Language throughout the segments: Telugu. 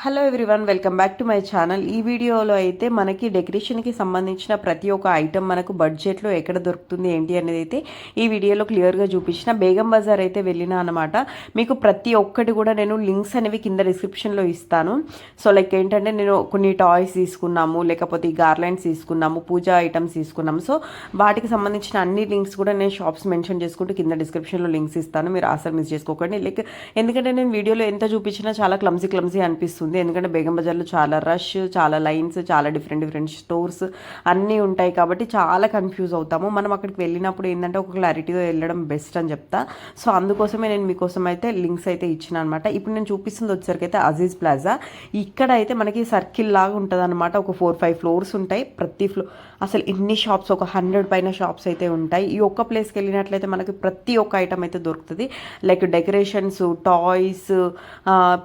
Hello everyone, welcome back to my channel. ఈ వీడియోలో అయితే మనకి డెకరేషన్కి సంబంధించిన ప్రతి ఒక్క ఐటమ్ మనకు బడ్జెట్లో ఎక్కడ దొరుకుతుంది ఏంటి అనేది అయితే ఈ వీడియోలో క్లియర్గా చూపించిన. బేగం బజార్ అయితే వెళ్ళినా అనమాట. మీకు ప్రతి ఒక్కటి కూడా నేను లింక్స్ అనేవి కింద డిస్క్రిప్షన్లో ఇస్తాను. సో లైక్ ఏంటంటే నేను కొన్ని టాయ్స్ తీసుకున్నాము, లేకపోతే ఈ గార్లెండ్స్ తీసుకున్నాము, పూజా ఐటమ్స్ తీసుకున్నాము. సో వాటికి సంబంధించిన అన్ని లింక్స్ కూడా నేను షాప్స్ మెన్షన్ చేసుకుంటూ కింద డిస్క్రిప్షన్లో లింక్స్ ఇస్తాను. మీరు అసలు మిస్ చేసుకోకండి. లైక్ ఎందుకంటే నేను వీడియోలో ఎంత చూపించినా చాలా క్లమ్సీ అనిపిస్తుంది. ఎందుకంటే బేగం బజార్లో చాలా రష్, చాలా లైన్స్, చాలా డిఫరెంట్ స్టోర్స్ అన్నీ ఉంటాయి కాబట్టి చాలా కన్ఫ్యూజ్ అవుతాము. మనం అక్కడికి వెళ్ళినప్పుడు ఏంటంటే ఒక క్లారిటీతో వెళ్ళడం బెస్ట్ అని చెప్తా. సో అందుకోసమే నేను మీకోసం అయితే లింక్స్ అయితే ఇచ్చిన అనమాట. ఇప్పుడు నేను చూపిస్తుంది వచ్చేసరికి అయితే అజీజ్ ప్లాజా. ఇక్కడ అయితే మనకి సర్కిల్ లాగా ఉంటుంది అనమాట. ఒక 4-5 ఫ్లోర్స్ ఉంటాయి. ప్రతి ఫ్లోర్ అసలు ఎన్ని షాప్స్, ఒక 100 పైన షాప్స్ అయితే ఉంటాయి. ఈ ఒక్క ప్లేస్కి వెళ్ళినట్లయితే మనకి ప్రతి ఒక్క ఐటమ్ అయితే దొరుకుతుంది. లైక్ డెకరేషన్స్, టాయ్స్,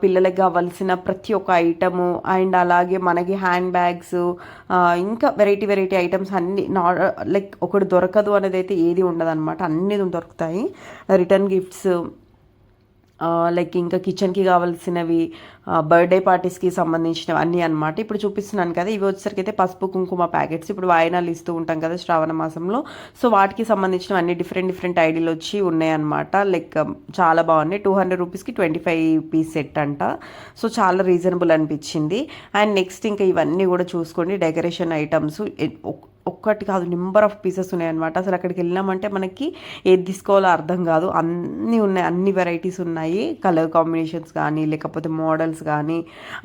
పిల్లలకి కావాల్సిన ప్రతి ఒక్క ఐటము, అండ్ అలాగే మనకి హ్యాండ్ బ్యాగ్స్, ఇంకా వెరైటీ ఐటమ్స్ అన్నీ లైక్ ఒకటి దొరకదు అనేది అయితే ఏది ఉండదు అనమాట. అన్నీ దొరుకుతాయి. రిటర్న్ గిఫ్ట్స్, లైక్ ఇంకా కిచెన్కి కావాల్సినవి, బర్త్డే పార్టీస్కి సంబంధించినవి అన్నీ అనమాట. ఇప్పుడు చూపిస్తున్నాను కదా, ఇవి వచ్చేసరికి అయితే పసుపు కుంకుమ ప్యాకెట్స్. ఇప్పుడు వాయినాలు ఇస్తూ ఉంటాం కదా శ్రావణ మాసంలో. సో వాటికి సంబంధించిన అన్ని డిఫరెంట్ ఐడీలు వచ్చి ఉన్నాయన్నమాట. లైక్ చాలా బాగున్నాయి. 200 రూపీస్కి 25 పీస్ సెట్ అంట. సో చాలా రీజనబుల్ అనిపించింది. అండ్ నెక్స్ట్ ఇంకా ఇవన్నీ కూడా చూసుకోండి, డెకరేషన్ ఐటమ్స్ ఒక్కటి కాదు, నెంబర్ ఆఫ్ పీసెస్ ఉన్నాయన్నమాట. అసలు అక్కడికి వెళ్ళినామంటే మనకి ఏది తీసుకోవాలో అర్థం కాదు. అన్నీ ఉన్నాయి, అన్ని వెరైటీస్ ఉన్నాయి. కలర్ కాంబినేషన్స్ కానీ లేకపోతే మోడల్స్ కానీ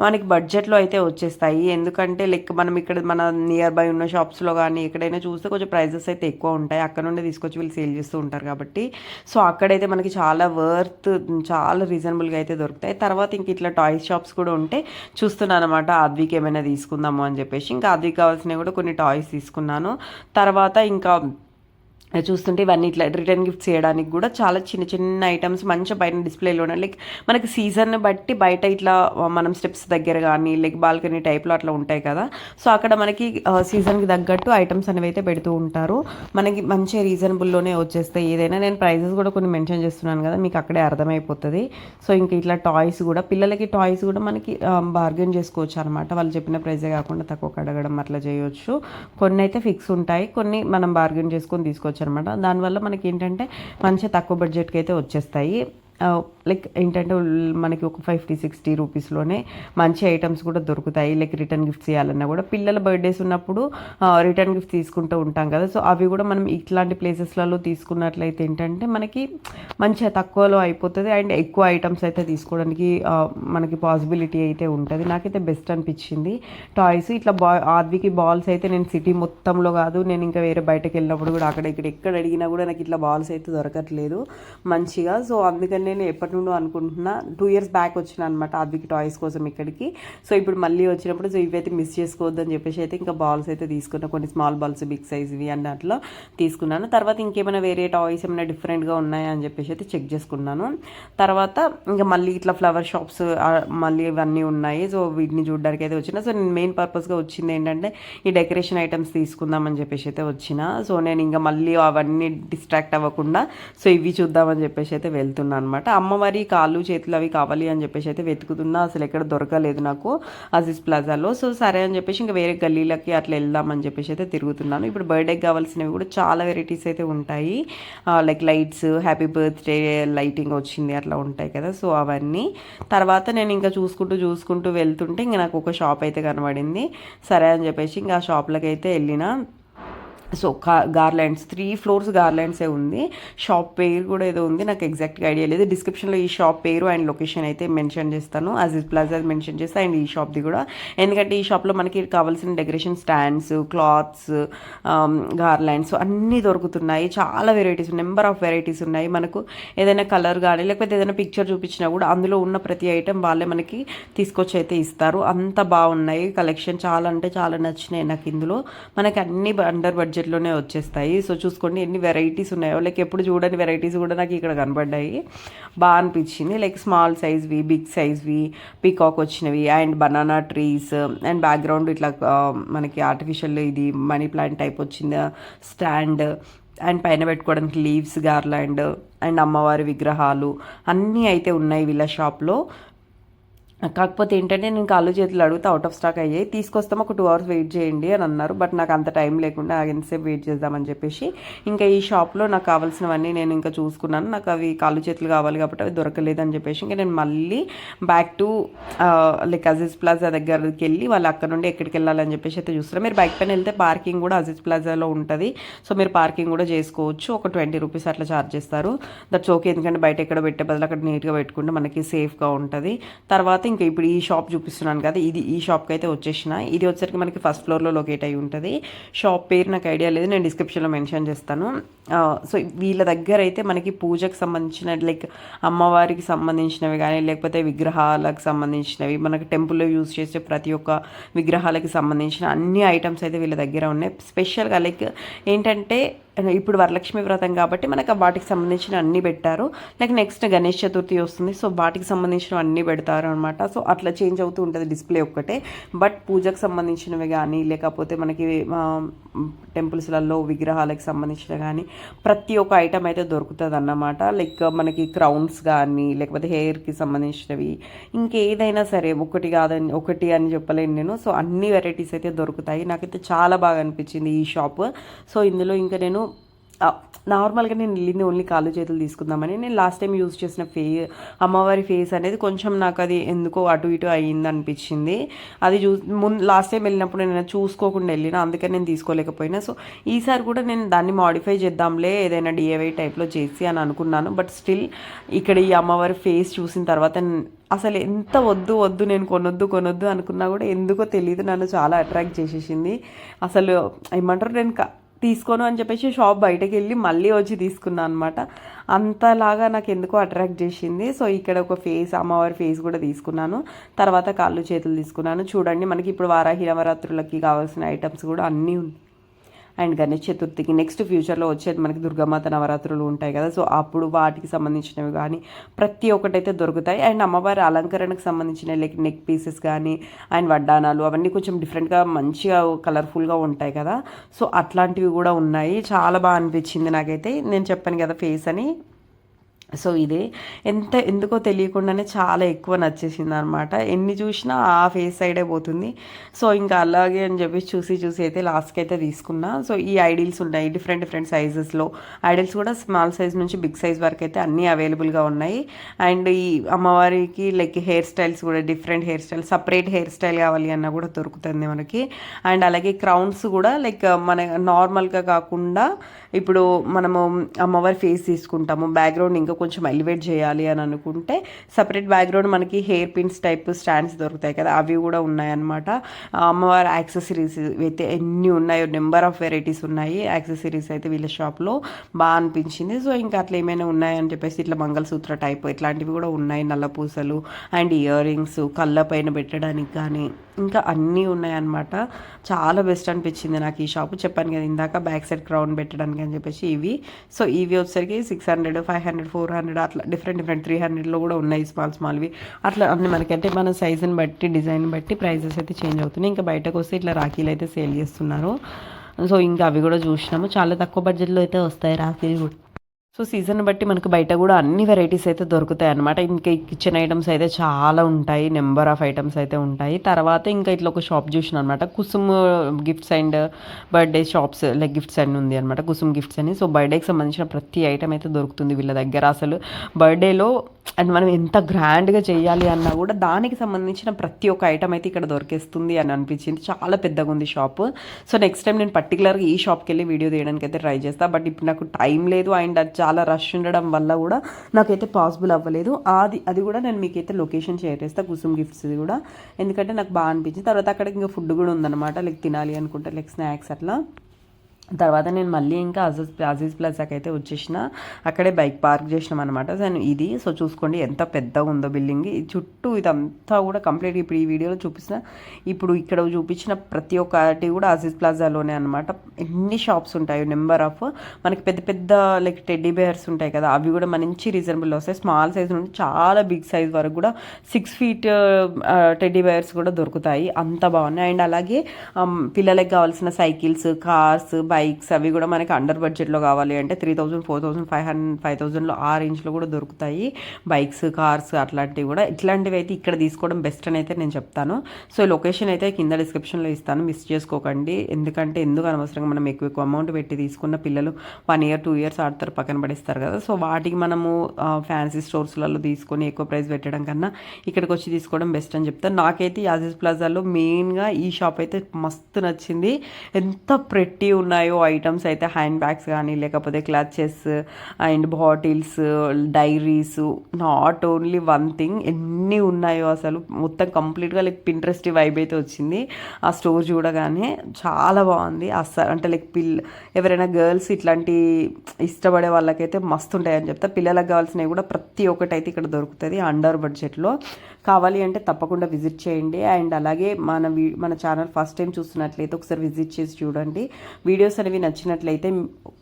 మనకి బడ్జెట్లో అయితే వచ్చేస్తాయి. ఎందుకంటే లైక్ మనం ఇక్కడ మన నియర్ బై ఉన్న షాప్స్లో కానీ ఎక్కడైనా చూస్తే కొంచెం ప్రైజెస్ అయితే ఎక్కువ ఉంటాయి. అక్కడ నుండి తీసుకొచ్చి వీళ్ళు సేల్ చేస్తూ ఉంటారు కాబట్టి. సో అక్కడైతే మనకి చాలా చాలా రీజనబుల్గా అయితే దొరుకుతాయి. తర్వాత ఇంక ఇట్లా టాయ్స్ షాప్స్ కూడా ఉంటే చూస్తున్నాను అనమాట. ఆద్వికి ఏమైనా తీసుకుందాము అని చెప్పేసి ఇంకా ఆద్వికి కావాల్సినవి కూడా కొన్ని టాయ్స్ తీసుకున్నాను. తర్వాత ఇంకా చూస్తుంటే ఇవన్నీ ఇట్లా రిటర్న్ గిఫ్ట్స్ చేయడానికి కూడా చాలా చిన్న ఐటమ్స్ మంచిగా బయట డిస్ప్లేలో ఉన్నాయి. లైక్ మనకి సీజన్ బట్టి బయట ఇట్లా మనం స్టెప్స్ దగ్గర కానీ లైక్ బాల్కనీ టైప్లో అట్లా ఉంటాయి కదా. సో అక్కడ మనకి సీజన్కి తగ్గట్టు ఐటమ్స్ అనేవి అయితే పెడుతూ ఉంటారు. మనకి మంచి రీజనబుల్లోనే వచ్చేస్తాయి ఏదైనా. నేను ప్రైజెస్ కూడా కొన్ని మెన్షన్ చేస్తున్నాను కదా, మీకు అక్కడే అర్థమైపోతుంది. సో ఇంకా ఇట్లా టాయ్స్ కూడా, పిల్లలకి టాయ్స్ కూడా మనకి బార్గెన్ చేసుకోవచ్చు అనమాట. వాళ్ళు చెప్పిన ప్రైజే కాకుండా తక్కువ అడగడం అట్లా చేయొచ్చు. కొన్ని అయితే ఫిక్స్ ఉంటాయి, కొన్ని మనం బార్గెన్ చేసుకొని తీసుకోవచ్చు అనమాట. దానివల్ల మనకి ఏంటంటే మంచిగా తక్కువ బడ్జెట్కి అయితే వచ్చేస్తాయి. లైక్ ఏంటంటే మనకి ఒక 50-60 రూపీస్లోనే మంచి ఐటమ్స్ కూడా దొరుకుతాయి. లైక్ రిటర్న్ గిఫ్ట్స్ ఇవ్వాలన్నా కూడా, పిల్లల బర్త్డేస్ ఉన్నప్పుడు రిటర్న్ గిఫ్ట్స్ తీసుకుంటూ ఉంటాం కదా. సో అవి కూడా మనం ఇట్లాంటి ప్లేసెస్లలో తీసుకున్నట్లయితే ఏంటంటే మనకి మంచిగా తక్కువలో అయిపోతుంది. అండ్ ఎక్కువ ఐటమ్స్ అయితే తీసుకోవడానికి మనకి పాసిబిలిటీ అయితే ఉంటుంది. నాకైతే బెస్ట్ అనిపించింది టాయ్స్. ఇట్లా ఆద్వికి బాల్స్ అయితే నేను సిటీ మొత్తంలో కాదు, నేను ఇంకా వేరే బయటకు వెళ్ళినప్పుడు కూడా అక్కడ ఇక్కడ ఎక్కడ అడిగినా కూడా నాకు ఇట్లా బాల్స్ అయితే దొరకట్లేదు మంచిగా. సో అందుకని నేను ఎప్పటి నుండో అనుకుంటున్నా, 2 ఇయర్స్ బ్యాక్ వచ్చిన అనమాట ఆద్వికి టాయ్స్ కోసం ఇక్కడికి. సో ఇప్పుడు మళ్ళీ వచ్చినప్పుడు సో ఇవైతే మిస్ చేసుకోవద్దని చెప్పేసి అయితే ఇంకా బాల్స్ అయితే తీసుకున్నా. కొన్ని స్మాల్ బాల్స్, బిగ్ సైజ్వి అండ్ అట్లా తీసుకున్నాను. తర్వాత ఇంకేమైనా వేరే టాయ్స్ ఏమైనా డిఫరెంట్గా ఉన్నాయా అని చెప్పేసి అయితే చెక్ చేసుకున్నాను. తర్వాత ఇంకా మళ్ళీ ఇట్లా ఫ్లవర్ షాప్స్ మళ్ళీ ఇవన్నీ ఉన్నాయి. సో వీటిని చూడడానికి అయితే వచ్చిన. సో నేను మెయిన్ పర్పస్గా వచ్చింది ఏంటంటే ఈ డెకరేషన్ ఐటమ్స్ తీసుకుందామని చెప్పేసి అయితే వచ్చిన. సో నేను ఇంకా మళ్ళీ అవన్నీ డిస్ట్రాక్ట్ అవ్వకుండా సో ఇవి చూద్దామని చెప్పేసి అయితే వెళ్తున్నాను అనమాట. అమ్మవారి కాళ్ళు చేతులు అవి కావాలి అని చెప్పేసి అయితే వెతుకుతున్నా, అసలు ఎక్కడ దొరకలేదు నాకు అజీజ్ ప్లాజాలో. సో సరే అని చెప్పేసి ఇంకా వేరే గల్లీలకి అట్లా వెళ్దామని చెప్పేసి అయితే తిరుగుతున్నాను. ఇప్పుడు బర్త్డేకి కావాల్సినవి కూడా చాలా వెరైటీస్ అయితే ఉంటాయి. Like lights, happy birthday lighting వచ్చింది అట్లా ఉంటాయి కదా. సో అవన్నీ తర్వాత నేను ఇంకా చూసుకుంటూ వెళ్తుంటే ఇంకా నాకు ఒక షాప్ అయితే కనబడింది. సరే అని చెప్పేసి ఇంకా ఆ షాప్లోకి అయితే వెళ్ళిన. సో గార్లాండ్స్ 3 ఫ్లోర్స్ గార్లాండ్సే ఉంది. షాప్ పేరు కూడా ఏదో ఉంది, నాకు ఎగ్జాక్ట్గా ఐడియా లేదు. డిస్క్రిప్షన్లో ఈ షాప్ పేరు అండ్ లొకేషన్ అయితే మెన్షన్ చేస్తాను. అజీజ్ ప్లాజా మెన్షన్ చేస్తాను అండ్ ఈ షాప్ది కూడా. ఎందుకంటే ఈ షాప్లో మనకి కావాల్సిన డెకరేషన్ స్టాండ్స్, క్లాత్స్, గార్లాండ్స్ అన్నీ దొరుకుతున్నాయి. చాలా వెరైటీస్, నెంబర్ ఆఫ్ వెరైటీస్ ఉన్నాయి. మనకు ఏదైనా కలర్ కానీ లేకపోతే ఏదైనా పిక్చర్ చూపించినా కూడా అందులో ఉన్న ప్రతి ఐటెం వాళ్ళే మనకి తీసుకొచ్చి అయితే ఇస్తారు. అంత బాగున్నాయి కలెక్షన్. చాలా అంటే చాలా నచ్చినాయి నాకు ఇందులో. మనకి అన్ని అండర్ బడ్జెట్లోనే వచ్చేస్తాయి. సో చూసుకోండి ఎన్ని వెరైటీస్ ఉన్నాయో. లైక్ ఎప్పుడు చూడని వెరైటీస్ కూడా నాకు ఇక్కడ కనబడ్డాయి. బాగా అనిపించింది. లైక్ స్మాల్ సైజ్వి, బిగ్ సైజ్వి, పీకాక్ వచ్చినవి and banana trees and background ఇట్లా మనకి ఆర్టిఫిషియల్ ఇది మనీ ప్లాంట్ టైప్ వచ్చింది స్టాండ్ అండ్ పైన పెట్టుకోవడానికి లీవ్స్, గార్లాండ్ అండ్ అమ్మవారి విగ్రహాలు అన్నీ అయితే ఉన్నాయి వీళ్ళ షాప్లో. కాకపోతే ఏంటంటే నేను కాళ్ళు చేతులు అడిగితే అవుట్ ఆఫ్ స్టాక్ అయ్యాయి, తీసుకొస్తాం ఒక 2 hours వెయిట్ చేయండి అని అన్నారు. బట్ నాకు అంత టైం లేకుండా ఎంతసేపు వెయిట్ చేద్దామని చెప్పేసి ఇంకా ఈ షాప్లో నాకు కావాల్సినవన్నీ నేను ఇంకా చూసుకున్నాను. నాకు అవి కాళ్ళు చేతులు కావాలి కాబట్టి అవి దొరకలేదు అని చెప్పేసి ఇంకా నేను మళ్ళీ back to like Aziz plaza దగ్గరికి వెళ్ళి వాళ్ళు అక్కడ నుండి ఎక్కడికి వెళ్ళాలని చెప్పేసి అయితే చూస్తున్నారు. మీరు బైక్ పైన వెళ్తే పార్కింగ్ కూడా అజీజ్ ప్లాజాలో ఉంటుంది. సో మీరు పార్కింగ్ కూడా చేసుకోవచ్చు. ఒక 20 rupees అట్లా ఛార్జ్ చేస్తారు. దట్స్ ఓకే, ఎందుకంటే బయట ఎక్కడ పెట్టే బదులు అక్కడ నీట్గా పెట్టుకుంటే మనకి సేఫ్గా ఉంటుంది. తర్వాత ఇంకా ఇప్పుడు ఈ షాప్ చూపిస్తున్నాను కదా, ఈ షాప్కి అయితే వచ్చేసిన. ఇది వచ్చేసరికి మనకి ఫస్ట్ ఫ్లోర్లో లొకేట్ అయి ఉంటుంది. షాప్ పేరు నాకు ఐడియా లేదు, నేను డిస్క్రిప్షన్లో మెన్షన్ చేస్తాను. సో వీళ్ళ దగ్గర అయితే మనకి పూజకు సంబంధించిన లైక్ అమ్మవారికి సంబంధించినవి కానీ లేకపోతే విగ్రహాలకు సంబంధించినవి, మనకి టెంపుల్లో యూజ్ చేసే ప్రతి ఒక్క విగ్రహాలకి సంబంధించిన అన్ని ఐటమ్స్ అయితే వీళ్ళ దగ్గర ఉన్నాయి. స్పెషల్గా లైక్ ఏంటంటే ఇప్పుడు వరలక్ష్మి వ్రతం కాబట్టి మనకు వాటికి సంబంధించిన అన్నీ పెట్టారు. లైక్ నెక్స్ట్ గణేష్ చతుర్థి వస్తుంది, సో వాటికి సంబంధించిన అన్నీ పెడతారు అనమాట. సో అట్లా చేంజ్ అవుతూ ఉంటుంది డిస్ప్లే ఒక్కటే. బట్ పూజకు సంబంధించినవి కానీ లేకపోతే మనకి టెంపుల్స్లలో విగ్రహాలకు సంబంధించిన కానీ ప్రతి ఒక్క ఐటమ్ అయితే దొరుకుతుంది అన్నమాట. లైక్ మనకి క్రౌన్స్ కానీ లేకపోతే హెయిర్కి సంబంధించినవి ఇంకేదైనా సరే ఒకటి అని చెప్పలేను నేను. సో అన్ని వెరైటీస్ అయితే దొరుకుతాయి. నాకైతే చాలా బాగా అనిపించింది ఈ షాప్. సో ఇందులో ఇంకా నేను నార్మల్గా నేను వెళ్ళింది ఓన్లీ కాళ్ళు చేతులు తీసుకుందామని. నేను లాస్ట్ టైం యూజ్ చేసిన అమ్మవారి ఫేస్ అనేది కొంచెం నాకు అది ఎందుకో అటు ఇటు అయ్యింది అనిపించింది. అది లాస్ట్ టైం వెళ్ళినప్పుడు నేను చూసుకోకుండా వెళ్ళిన, అందుకని నేను తీసుకోలేకపోయినా. సో ఈసారి కూడా నేను దాన్ని మాడిఫై చేద్దాంలే ఏదైనా డిఐవై టైప్లో చేసి అని అనుకున్నాను. బట్ స్టిల్ ఇక్కడ ఈ అమ్మవారి ఫేస్ చూసిన తర్వాత అసలు ఎంత వద్దు నేను కొనొద్దు అనుకున్నా కూడా ఎందుకో తెలియదు, నన్ను చాలా అట్రాక్ట్ చేసేసింది. అసలు ఏమంటారు, నేను తీసుకోను అని చెప్పేసి షాప్ బయటకు వెళ్ళి మళ్ళీ వచ్చి తీసుకున్నాను అనమాట. అంతలాగా నాకు ఎందుకో అట్రాక్ట్ చేసింది. సో ఇక్కడ ఒక అమ్మవారి ఫేస్ కూడా తీసుకున్నాను. తర్వాత కాళ్ళు చేతులు తీసుకున్నాను. చూడండి మనకి ఇప్పుడు వారాహి నవరాత్రులకి కావాల్సిన ఐటమ్స్ కూడా అన్నీ ఉన్నాయి. అండ్ గణేష్ చతుర్థికి నెక్స్ట్ ఫ్యూచర్లో వచ్చేది మనకి దుర్గామాత నవరాత్రులు ఉంటాయి కదా, సో అప్పుడు వాటికి సంబంధించినవి కానీ ప్రతి ఒక్కటైతే దొరుకుతాయి. అండ్ అమ్మవారి అలంకరణకు సంబంధించిన లైక్ నెక్ పీసెస్ కానీ అండ్ వడ్డానాలు అవన్నీ కొంచెం డిఫరెంట్గా మంచిగా కలర్ఫుల్గా ఉంటాయి కదా, సో అట్లాంటివి కూడా ఉన్నాయి. చాలా బాగా అనిపించింది నాకైతే. నేను చెప్పాను కదా ఫేస్ అని, సో ఇదే ఎందుకో తెలియకుండానే చాలా ఎక్కువ నచ్చేసింది అనమాట. ఎన్ని చూసినా ఆ ఫేస్ సైడే పోతుంది. సో ఇంకా అలాగే అని చెప్పి చూసి అయితే లాస్ట్కి అయితే తీసుకున్నా. సో ఈ ఐడిల్స్ ఉన్నాయి డిఫరెంట్ సైజెస్లో. ఐడిల్స్ కూడా స్మాల్ సైజ్ నుంచి బిగ్ సైజ్ వరకు అయితే అన్నీ అవైలబుల్గా ఉన్నాయి. అండ్ ఈ అమ్మవారికి లైక్ హెయిర్ స్టైల్స్ కూడా different hair style, separate hair style కావాలి అన్నా కూడా దొరుకుతుంది మనకి. అండ్ అలాగే క్రౌన్స్ కూడా లైక్ మన నార్మల్గా కాకుండా ఇప్పుడు మనము అమ్మవారి ఫేస్ తీసుకుంటాము, బ్యాక్గ్రౌండ్ ఇంకా కొంచెం ఎలివేట్ చేయాలి అని అనుకుంటే సపరేట్ బ్యాక్గ్రౌండ్ మనకి హెయిర్ పిన్స్ టైప్ స్టాండ్స్ దొరుకుతాయి కదా, అవి కూడా ఉన్నాయన్నమాట. అమ్మవారి యాక్సెసరీస్ అయితే ఎన్ని ఉన్నాయో, నెంబర్ ఆఫ్ వెరైటీస్ ఉన్నాయి యాక్సెసరీస్ అయితే వీళ్ళ షాప్లో. బాగా అనిపించింది. సో ఇంకా అట్లా ఏమైనా ఉన్నాయని చెప్పేసి ఇట్లా మంగళసూత్ర టైప్ ఇట్లాంటివి కూడా ఉన్నాయి, నల్లపూసలు అండ్ ఇయర్ రింగ్స్ కళ్ళ పైన పెట్టడానికి కానీ ఇంకా అన్నీ ఉన్నాయన్నమాట. చాలా బెస్ట్ అనిపించింది నాకు ఈ షాపు. చెప్పాను కదా ఇందాక బ్యాక్ సైడ్ క్రౌన్ పెట్టడానికి అని చెప్పేసి ఇవి. సో ఇవి వచ్చేసరికి 600, 500, 400 అట్లా డిఫరెంట్ 300లో కూడా ఉన్నాయి స్మాల్వి. అట్లా అన్ని మనకంటే మన సైజుని బట్టి డిజైన్ బట్టి ప్రైజెస్ అయితే చేంజ్ అవుతున్నాయి. ఇంకా బయటకు వస్తే ఇట్లా రాఖీలు అయితే సేల్ చేస్తున్నారు. సో ఇంకా అవి కూడా చూసినాము. చాలా తక్కువ బడ్జెట్లో అయితే వస్తాయి రాఖీలు కూడా. సో సీజన్ బట్టి మనకు బయట కూడా అన్ని వెరైటీస్ అయితే దొరుకుతాయి అనమాట. ఇంకా కిచెన్ ఐటమ్స్ అయితే చాలా ఉంటాయి, నెంబర్ ఆఫ్ ఐటమ్స్ అయితే ఉంటాయి. తర్వాత ఇంకా ఇట్లా ఒక షాప్ చూసిన అనమాట, Kusum gifts and birthday shops like gifts అని ఉంది అనమాట, కుసుమ్ గిఫ్ట్స్ అని. సో బర్త్డేకి సంబంధించిన ప్రతి ఐటమ్ అయితే దొరుకుతుంది వీళ్ళ దగ్గర. అసలు బర్త్డేలో అండ్ మనం ఎంత గ్రాండ్గా చేయాలి అన్నా కూడా దానికి సంబంధించిన ప్రతి ఒక్క ఐటమ్ అయితే ఇక్కడ దొరికేస్తుంది అని అనిపించింది. చాలా పెద్దగా ఉంది షాప్. సో నెక్స్ట్ టైం నేను పర్టికులర్గా ఈ షాప్కి వెళ్ళి వీడియో తీయడానికి అయితే ట్రై చేస్తాను. బట్ ఇప్పుడు నాకు టైం లేదు అండ్ అది చాలా రష్ ఉండడం వల్ల కూడా నాకైతే పాసిబుల్ అవ్వలేదు. అది కూడా నేను మీకైతే లొకేషన్ షేర్ చేస్తాను, కుసుమ్ గిఫ్ట్స్ కూడా, ఎందుకంటే నాకు బాగా అనిపించింది. తర్వాత అక్కడ ఇంకా ఫుడ్ కూడా ఉందన్నమాట, లైక్ తినాలి అనుకుంటే లైక్ స్నాక్స్ అట్లా. తర్వాత నేను మళ్ళీ ఇంకా అజీజ్ ప్లాజాకి అయితే వచ్చేసిన, అక్కడే బైక్ పార్క్ చేసినాం అనమాట. ఇది సో చూసుకోండి ఎంత పెద్దగా ఉందో బిల్డింగ్. చుట్టూ ఇదంతా కూడా కంప్లీట్ ఇప్పుడు ఈ వీడియోలో చూపిస్తున్న ఇప్పుడు ఇక్కడ చూపించిన ప్రతి ఒక్కటి కూడా అజీజ్ ప్లాజాలోనే అనమాట. ఎన్ని షాప్స్ ఉంటాయో, నెంబర్ ఆఫ్. మనకి పెద్ద లైక్ టెడ్డీ బేర్స్ ఉంటాయి కదా, అవి కూడా మంచి రీజనబుల్ వస్తాయి. స్మాల్ సైజ్ నుండి చాలా బిగ్ సైజ్ వరకు కూడా 6 feet టెడ్డీ బేర్స్ కూడా దొరుకుతాయి. అంత బాగున్నాయి. అండ్ అలాగే పిల్లలకి కావాల్సిన సైకిల్స్, కార్స్, బైక్స్ అవి కూడా మనకి అండర్ బడ్జెట్లో కావాలి అంటే 3000, 4500, 5000లో ఆ రేంజ్లో కూడా దొరుకుతాయి. బైక్స్, కార్స్ అట్లాంటివి కూడా. ఇట్లాంటివి అయితే ఇక్కడ తీసుకోవడం బెస్ట్ అని అయితే నేను చెప్తాను. సో లొకేషన్ అయితే కింద డిస్క్రిప్షన్లో ఇస్తాను, మిస్ చేసుకోకండి. ఎందుకంటే ఎందుకు అనవసరంగా మనం ఎక్కువ అమౌంట్ పెట్టి తీసుకున్న పిల్లలు 1 year 2 years ఆడతారు, పక్కన పడేస్తారు కదా. సో వాటికి మనము ఫ్యాన్సీ స్టోర్స్లలో తీసుకొని ఎక్కువ ప్రైస్ పెట్టడం కన్నా ఇక్కడికి వచ్చి తీసుకోవడం బెస్ట్ అని చెప్తాను. నాకైతే యాజిస్ ప్లాజాలో మెయిన్గా ఈ షాప్ అయితే మస్తు నచ్చింది. ఎంత ప్రెట్టి ఉన్నాయో ఐటమ్స్ అయితే, హ్యాండ్ బ్యాగ్స్ కానీ లేకపోతే clutches and bottles, diaries, not only one thing, ఎన్ని ఉన్నాయో అసలు. మొత్తం కంప్లీట్గా లైక్ పింట్రెస్ట్ వైబ్ అయితే వచ్చింది ఆ స్టోర్ చూడగానే. చాలా బాగుంది అస్సలు. అంటే లైక్ ఎవరైనా గర్ల్స్ ఇట్లాంటి ఇష్టపడే వాళ్ళకైతే మస్తు ఉంటాయని చెప్తా. పిల్లలకు కావాల్సినవి కూడా ప్రతి ఒక్కటి అయితే ఇక్కడ దొరుకుతుంది అండర్ బడ్జెట్లో. కావాలి అంటే తప్పకుండా విజిట్ చేయండి. అండ్ అలాగే మన ఛానల్ ఫస్ట్ టైం చూస్తున్నట్లయితే ఒకసారి విజిట్ చేసి చూడండి. వీడియోస్ అనేవి నచ్చినట్లయితే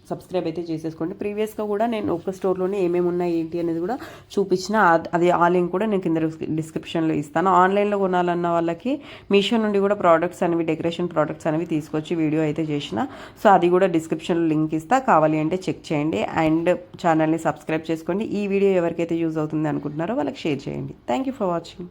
సబ్స్క్రైబ్ అయితే చేసేసుకోండి. ప్రీవియస్గా కూడా నేను ఒక స్టోర్లోనే ఏమేమి ఉన్నాయి ఏంటి అనేది కూడా చూపించిన, అది ఆ లింక్ కూడా నేను కింద డిస్క్రిప్షన్లో ఇస్తాను. ఆన్లైన్లో కొనాలన్న వాళ్ళకి మీషో నుండి కూడా ప్రోడక్ట్స్ అనేవి, డెకరేషన్ ప్రోడక్ట్స్ అనేవి తీసుకొచ్చి వీడియో అయితే చేసిన. సో అది కూడా డిస్క్రిప్షన్లో లింక్ ఇస్తా, కావాలి అంటే చెక్ చేయండి. అండ్ ఛానల్ని సబ్స్క్రైబ్ చేసుకోండి. ఈ వీడియో ఎవరికైతే యూజ్ అవుతుంది అనుకుంటున్నారో వాళ్ళకి షేర్ చేయండి. Thank you for watching.